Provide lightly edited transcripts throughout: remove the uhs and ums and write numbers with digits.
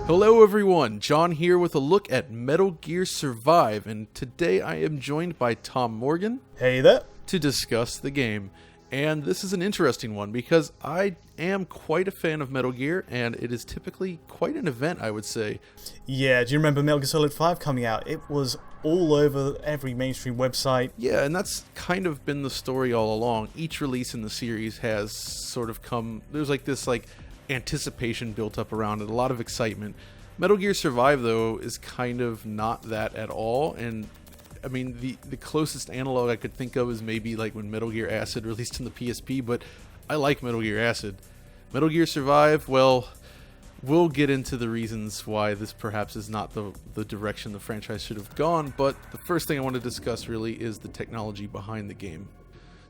Hello everyone, John here with a look at Metal Gear Survive, and today I am joined by Tom Morgan. Hey there. To discuss the game. And this is an interesting one because I am quite a fan of Metal Gear, and it is typically quite an event, I would say. Yeah, do you remember Metal Gear Solid 5 coming out? It was all over every mainstream website. Yeah, and that's kind of been the story all along. Each release in the series has sort of come, there's this anticipation built up around it, a lot of excitement. Metal Gear Survive, though, is kind of not that at all, and I mean, the closest analog I could think of is maybe like when Metal Gear Acid released in the PSP, but I like Metal Gear Acid. Metal Gear Survive, well, we'll get into the reasons why this perhaps is not the direction the franchise should have gone, but the first thing I want to discuss really is the technology behind the game.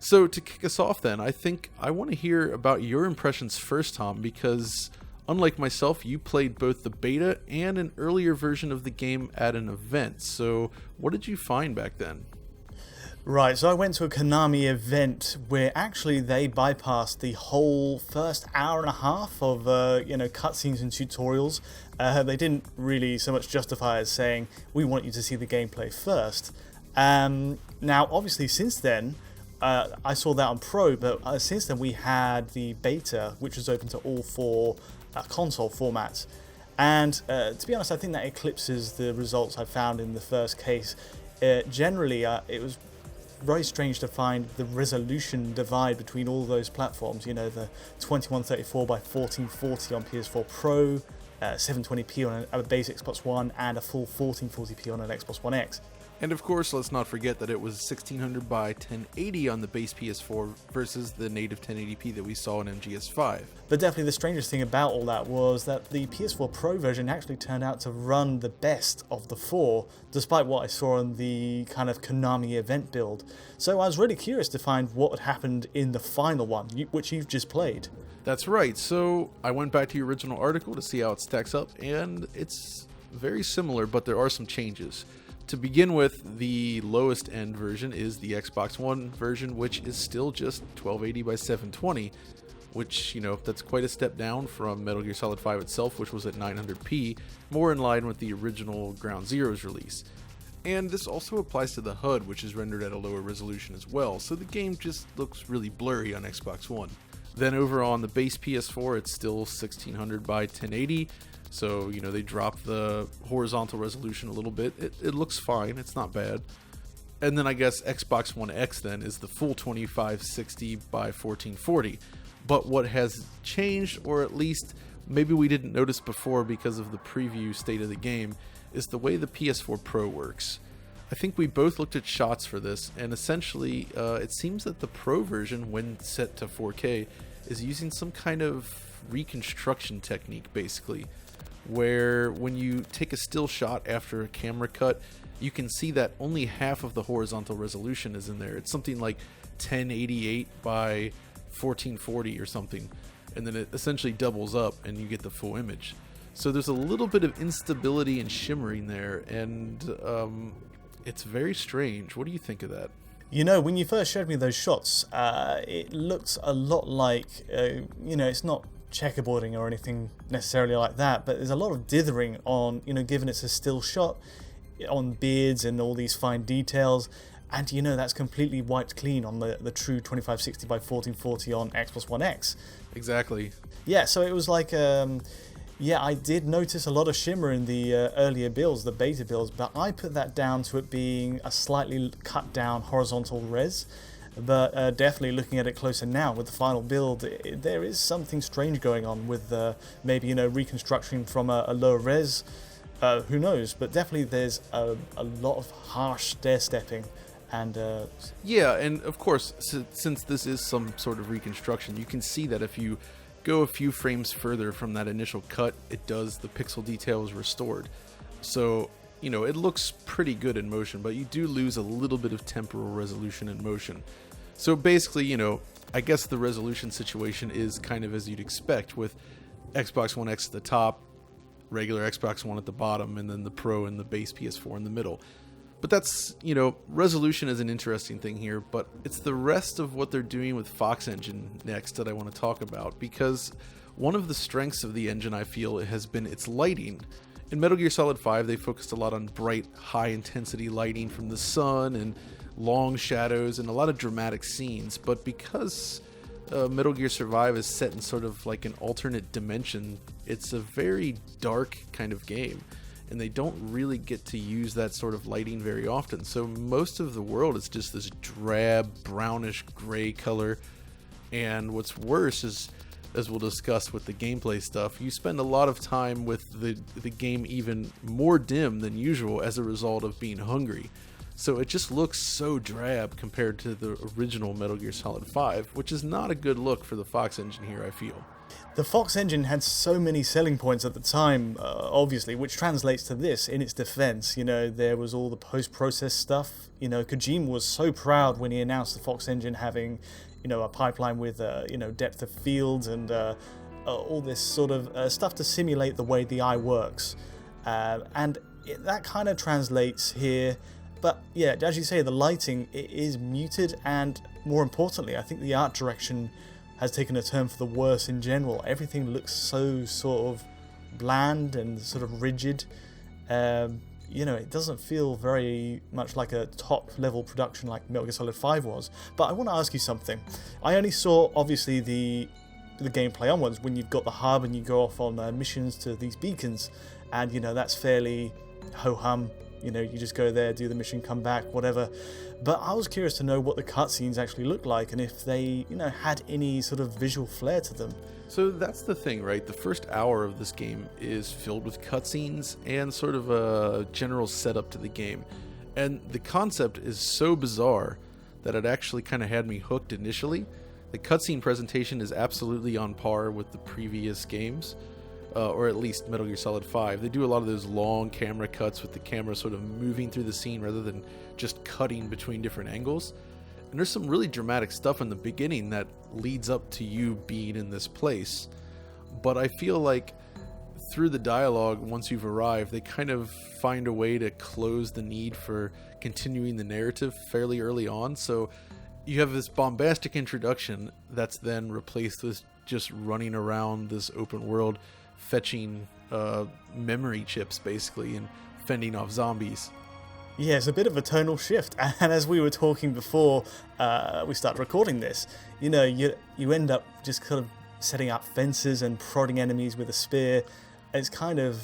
So to kick us off then, I think I want to hear about your impressions first, Tom, because unlike myself, you played both the beta and an earlier version of the game at an event. So what did you find back then? Right, so I went to a Konami event where actually they bypassed the whole first hour and a half of cutscenes and tutorials. They didn't really so much justify as saying, we want you to see the gameplay first. Now, obviously, since then, I saw that on Pro, but since then we had the beta, which was open to all four console formats. And to be honest, I think that eclipses the results I found in the first case. Generally, it was very strange to find the resolution divide between all those platforms. You know, the 2134 by 1440 on PS4 Pro, 720p on a base Xbox One, and a full 1440p on an Xbox One X. And of course, let's not forget that it was 1600 by 1080 on the base PS4 versus the native 1080p that we saw in MGS5. But definitely the strangest thing about all that was that the PS4 Pro version actually turned out to run the best of the four, despite what I saw in the kind of Konami event build. So I was really curious to find what had happened in the final one, which you've just played. That's right. So I went back to your original article to see how it stacks up, and it's very similar, but there are some changes. To begin with, the lowest end version is the Xbox One version, which is still just 1280 by 720, which, that's quite a step down from Metal Gear Solid 5 itself, which was at 900p, more in line with the original Ground Zeroes release. And this also applies to the HUD, which is rendered at a lower resolution as well, so the game just looks really blurry on Xbox One. Then over on the base PS4, it's still 1600 by 1080, so, they dropped the horizontal resolution a little bit. It looks fine. It's not bad. And then I guess Xbox One X then is the full 2560 by 1440. But what has changed, or at least maybe we didn't notice before because of the preview state of the game, is the way the PS4 Pro works. I think we both looked at shots for this, and essentially it seems that the Pro version, when set to 4K, is using some kind of reconstruction technique, basically, where when you take a still shot after a camera cut, you can see that only half of the horizontal resolution is in there. It's something like 1088 by 1440 or something, and then it essentially doubles up and you get the full image. So there's a little bit of instability and shimmering there, and it's very strange. What do you think of that? When you first showed me those shots, it looked a lot like, it's not checkerboarding or anything necessarily like that, but there's a lot of dithering on, given it's a still shot, on beards and all these fine details, and that's completely wiped clean on the true 2560 by 1440 on Xbox One X. Exactly. Yeah, so it was like, I did notice a lot of shimmer in the earlier builds, the beta builds, but I put that down to it being a slightly cut down horizontal res. But definitely looking at it closer now with the final build, there is something strange going on with maybe reconstruction from a lower res. Who knows? But definitely there's a lot of harsh stair stepping, and yeah, and of course, since this is some sort of reconstruction, you can see that if you go a few frames further from that initial cut, the pixel detail is restored. So it looks pretty good in motion, but you do lose a little bit of temporal resolution in motion. So basically, I guess the resolution situation is kind of as you'd expect, with Xbox One X at the top, regular Xbox One at the bottom, and then the Pro and the base PS4 in the middle. But that's, resolution is an interesting thing here, but it's the rest of what they're doing with Fox Engine next that I want to talk about, because One of the strengths of the engine, I feel, has been its lighting. In Metal Gear Solid 5, they focused a lot on bright, high-intensity lighting from the sun and long shadows and a lot of dramatic scenes, but because Metal Gear Survive is set in sort of like an alternate dimension, it's a very dark kind of game, and they don't really get to use that sort of lighting very often. So most of the world is just this drab, brownish gray color, and what's worse is, as we'll discuss with the gameplay stuff, you spend a lot of time with the game even more dim than usual as a result of being hungry. So it just looks so drab compared to the original Metal Gear Solid 5, which is not a good look for the Fox engine here, I feel. The Fox engine had so many selling points at the time, obviously, which translates to this in its defense. You know, there was all the post-process stuff. You know, Kojima was so proud when he announced the Fox engine having, you know, a pipeline with, you know, depth of field and all this sort of stuff to simulate the way the eye works. That kind of translates here. But yeah, as you say, the lighting is muted, and more importantly, I think the art direction has taken a turn for the worse in general. Everything looks so sort of bland and sort of rigid. You know, it doesn't feel very much like a top-level production like Metal Gear Solid 5 was. But I want to ask you something. I only saw, obviously, the gameplay onwards when you've got the hub and you go off on missions to these beacons, and, you know, that's fairly ho-hum. You know, you just go there, do the mission, come back, whatever. But I was curious to know what the cutscenes actually looked like and if they, you know, had any sort of visual flair to them. So that's the thing, right? The first hour of this game is filled with cutscenes and sort of a general setup to the game. And the concept is so bizarre that it actually kind of had me hooked initially. The cutscene presentation is absolutely on par with the previous games. Or at least Metal Gear Solid 5. They do a lot of those long camera cuts with the camera sort of moving through the scene rather than just cutting between different angles. And there's some really dramatic stuff in the beginning that leads up to you being in this place. But I feel like through the dialogue, once you've arrived, they kind of find a way to close the need for continuing the narrative fairly early on. So you have this bombastic introduction that's then replaced with just running around this open world, fetching memory chips basically and fending off zombies. Yeah, it's a bit of a tonal shift, and as we were talking before we started recording this, you know, you end up just kind of setting up fences and prodding enemies with a spear. It's kind of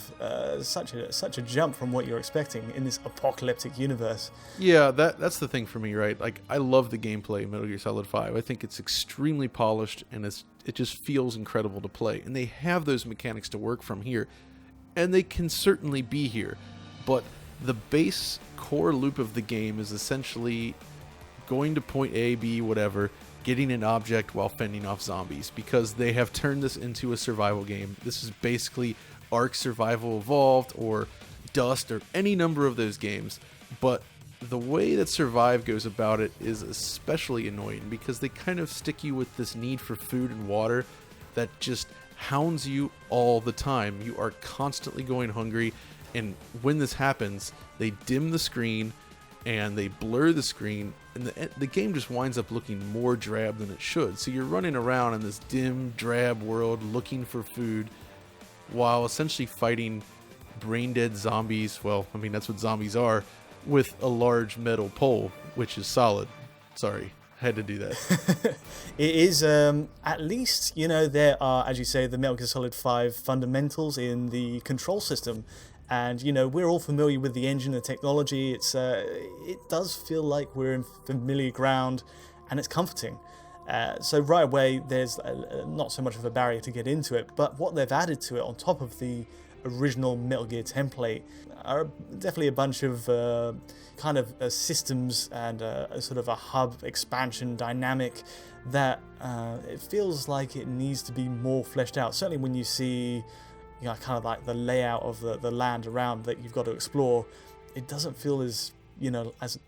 such a jump from what you're expecting in this apocalyptic universe. Yeah, that's the thing for me, right? Like, I love the gameplay in Metal Gear Solid 5. I think it's extremely polished, and it just feels incredible to play. And they have those mechanics to work from here, and they can certainly be here. But the base core loop of the game is essentially going to point A, B, whatever, getting an object while fending off zombies, because they have turned this into a survival game. This is basically Ark Survival Evolved or Dust or any number of those games, but the way that Survive goes about it is especially annoying because they kind of stick you with this need for food and water that just hounds you all the time. You are constantly going hungry, and when this happens, they dim the screen and they blur the screen, and the game just winds up looking more drab than it should. So you're running around in this dim, drab world looking for food while essentially fighting brain-dead zombies. Well, I mean, that's what zombies are, with a large metal pole, which is solid. Sorry, I had to do that. It is, at least, you know, there are, as you say, the Metal Gear Solid 5 fundamentals in the control system. And, you know, we're all familiar with the engine, the technology. It does feel like we're in familiar ground, and it's comforting. So right away, there's not so much of a barrier to get into it. But what they've added to it on top of the original Metal Gear template are definitely a bunch of kind of systems and a sort of a hub expansion dynamic that it feels like it needs to be more fleshed out. Certainly when you see, you know, kind of like the layout of the land around that you've got to explore, it doesn't feel as, you know, as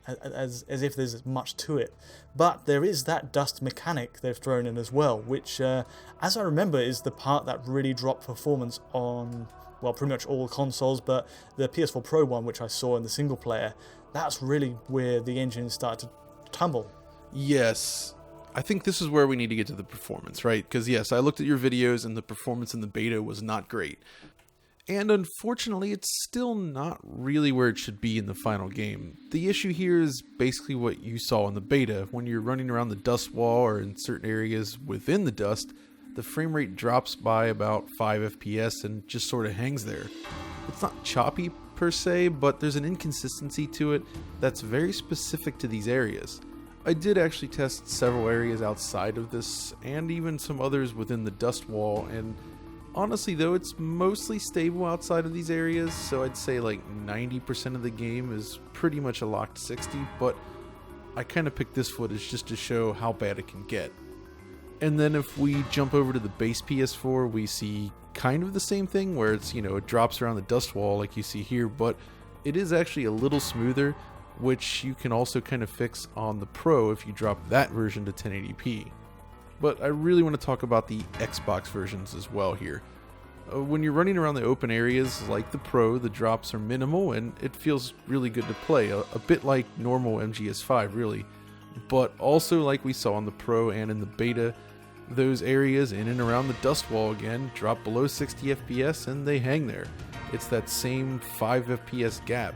if there's much to it. But there is that dust mechanic they've thrown in as well, which, as I remember, is the part that really dropped performance on, well, pretty much all consoles, but the PS4 Pro one, which I saw in the single player, that's really where the engine started to tumble. Yes, I think this is where we need to get to the performance, right? Because yes, I looked at your videos and the performance in the beta was not great. And unfortunately, it's still not really where it should be in the final game. The issue here is basically what you saw in the beta. When you're running around the dust wall or in certain areas within the dust, the frame rate drops by about 5 FPS and just sort of hangs there. It's not choppy per se, but there's an inconsistency to it that's very specific to these areas. I did actually test several areas outside of this, and even some others within the dust wall, and honestly though, it's mostly stable outside of these areas, so I'd say like 90% of the game is pretty much a locked 60, but I kind of picked this footage just to show how bad it can get. And then if we jump over to the base PS4, we see kind of the same thing where it's, it drops around the dust wall like you see here, but it is actually a little smoother, which you can also kind of fix on the Pro if you drop that version to 1080p. But I really want to talk about the Xbox versions as well here. When you're running around the open areas like the Pro, the drops are minimal and it feels really good to play, a bit like normal MGS5 really. But also like we saw on the Pro and in the beta, those areas in and around the dust wall again drop below 60 FPS and they hang there. It's that same 5 FPS gap.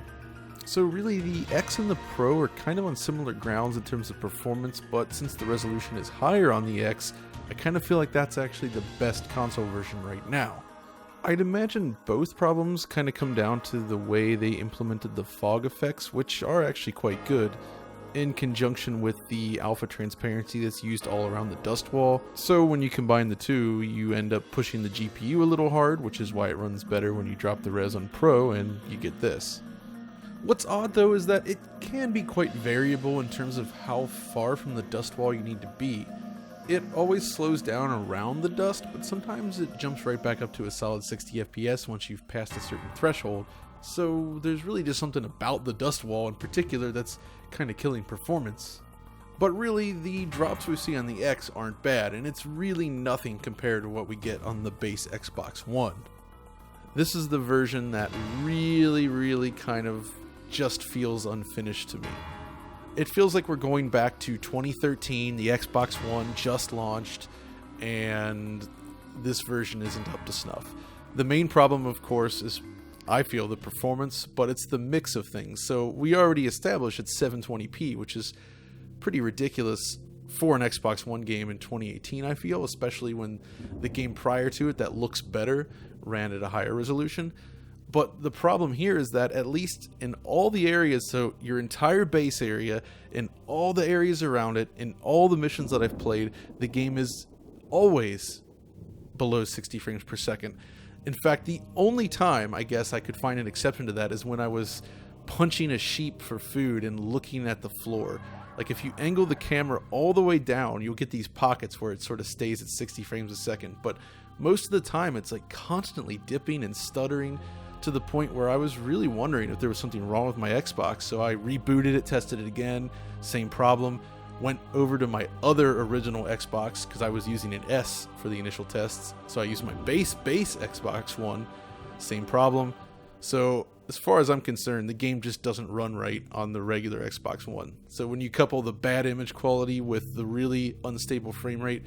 So really the X and the Pro are kind of on similar grounds in terms of performance, but since the resolution is higher on the X, I kind of feel like that's actually the best console version right now. I'd imagine both problems kind of come down to the way they implemented the fog effects, which are actually quite good, in conjunction with the alpha transparency that's used all around the dust wall. So when you combine the two, you end up pushing the GPU a little hard, which is why it runs better when you drop the res on Pro and you get this. What's odd though is that it can be quite variable in terms of how far from the dust wall you need to be. It always slows down around the dust, but sometimes it jumps right back up to a solid 60 FPS once you've passed a certain threshold. So there's really just something about the dust wall in particular that's kind of killing performance. But really, the drops we see on the X aren't bad, and it's really nothing compared to what we get on the base Xbox One. This is the version that really kind of just feels unfinished to me. It feels like we're going back to 2013, the Xbox One just launched, and this version isn't up to snuff. The main problem, of course, is I feel the performance, but it's the mix of things. So we already established it's 720p, which is pretty ridiculous for an Xbox One game in 2018, I feel, especially when the game prior to it that looks better ran at a higher resolution. But the problem here is that at least in all the areas, so your entire base area, in all the areas around it, in all the missions that I've played, the game is always below 60 frames per second. In fact, the only time I guess I could find an exception to that is when I was punching a sheep for food and looking at the floor. Like if you angle the camera all the way down, you'll get these pockets where it sort of stays at 60 frames a second. But most of the time it's like constantly dipping and stuttering, to the point where I was really wondering if there was something wrong with my Xbox. So I rebooted it, tested it again, same problem. Went over to my other original Xbox because I was using an S for the initial tests. So I used my base Xbox One, same problem. So as far as I'm concerned, the game just doesn't run right on the regular Xbox One. So when you couple the bad image quality with the really unstable frame rate,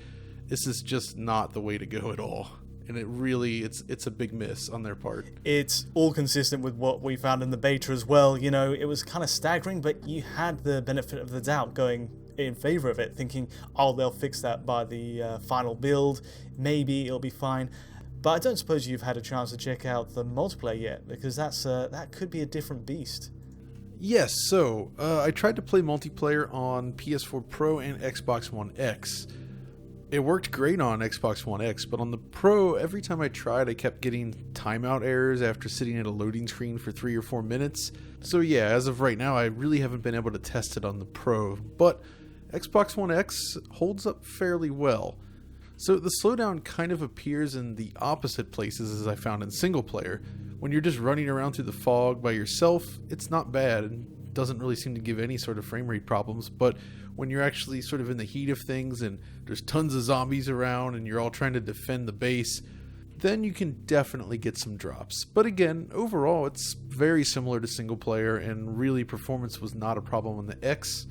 this is just not the way to go at all. And it really, it's a big miss on their part. It's all consistent with what we found in the beta as well. It was kind of staggering, but you had the benefit of the doubt going in favor of it, thinking, oh, they'll fix that by the final build. Maybe it'll be fine. But I don't suppose you've had a chance to check out the multiplayer yet, because that could be a different beast. Yes, so I tried to play multiplayer on PS4 Pro and Xbox One X. It worked great on Xbox One X, but on the Pro, every time I tried, I kept getting timeout errors after sitting at a loading screen for 3 or 4 minutes. So yeah, as of right now, I really haven't been able to test it on the Pro, but Xbox One X holds up fairly well. So the slowdown kind of appears in the opposite places as I found in single player. When you're just running around through the fog by yourself, it's not bad and doesn't really seem to give any sort of frame rate problems, but when you're actually sort of in the heat of things and there's tons of zombies around and you're all trying to defend the base, then you can definitely get some drops. But again, overall it's very similar to single player, and really performance was not a problem on the X.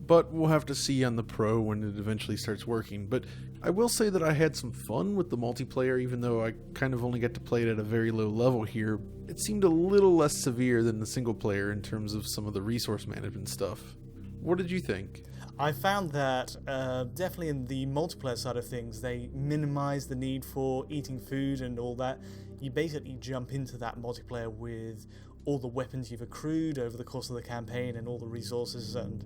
but we'll have to see on the Pro when it eventually starts working. But I will say that I had some fun with the multiplayer, even though I kind of only get to play it at a very low level here. It seemed a little less severe than the single player in terms of some of the resource management stuff. What did you think? I found that definitely in the multiplayer side of things, they minimize the need for eating food and all that. You basically jump into that multiplayer with all the weapons you've accrued over the course of the campaign and all the resources, and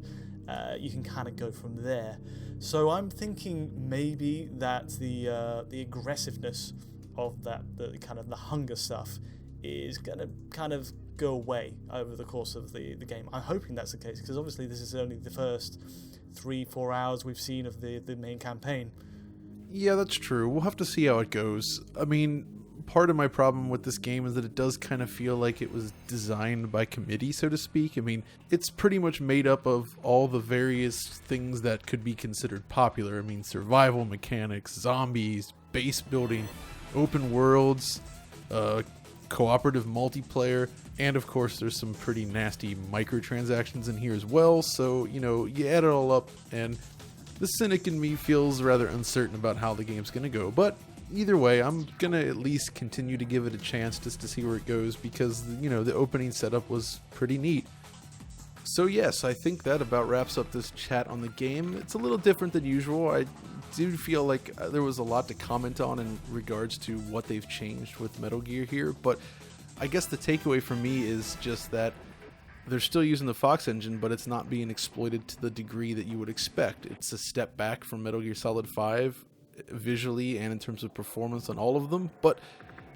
you can kind of go from there. So I'm thinking maybe that the aggressiveness of that, the kind of the hunger stuff, is going to kind of go away over the course of the game. I'm hoping that's the case, because obviously this is only the first 3-4 hours we've seen of the main campaign. Yeah, that's true. We'll have to see how it goes. I mean, part of my problem with this game is that it does kind of feel like it was designed by committee, so to speak. I mean, it's pretty much made up of all the various things that could be considered popular. I mean, survival mechanics, zombies, base building, open worlds, cooperative multiplayer, and of course there's some pretty nasty microtransactions in here as well. So, you add it all up, and the cynic in me feels rather uncertain about how the game's going to go. But either way, I'm going to at least continue to give it a chance just to see where it goes, because, the opening setup was pretty neat. So yes, I think that about wraps up this chat on the game. It's a little different than usual. I do feel like there was a lot to comment on in regards to what they've changed with Metal Gear here, but I guess the takeaway for me is just that they're still using the Fox engine, but it's not being exploited to the degree that you would expect. It's a step back from Metal Gear Solid 5 visually and in terms of performance on all of them, but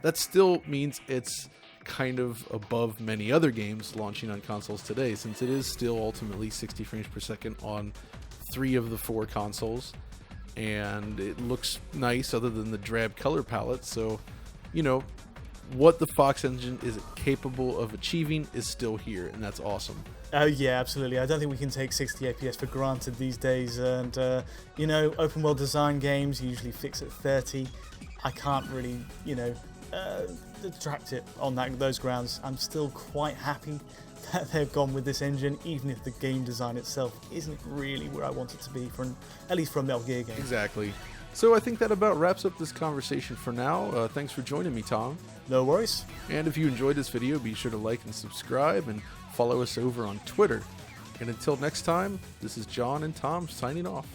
that still means it's kind of above many other games launching on consoles today, since it is still ultimately 60 frames per second on 3 of the 4 consoles, and it looks nice other than the drab color palette. So, what the Fox engine is capable of achieving is still here, and that's awesome. Oh yeah, absolutely. I don't think we can take 60 FPS for granted these days, and open world design games usually fix at 30. I can't really, detract it on those grounds. I'm still quite happy that they've gone with this engine, even if the game design itself isn't really where I want it to be, at least for a Metal Gear game. Exactly. So I think that about wraps up this conversation for now. Thanks for joining me, Tom. No worries. And if you enjoyed this video, be sure to like and subscribe, and follow us over on Twitter. And until next time, this is John and Tom signing off.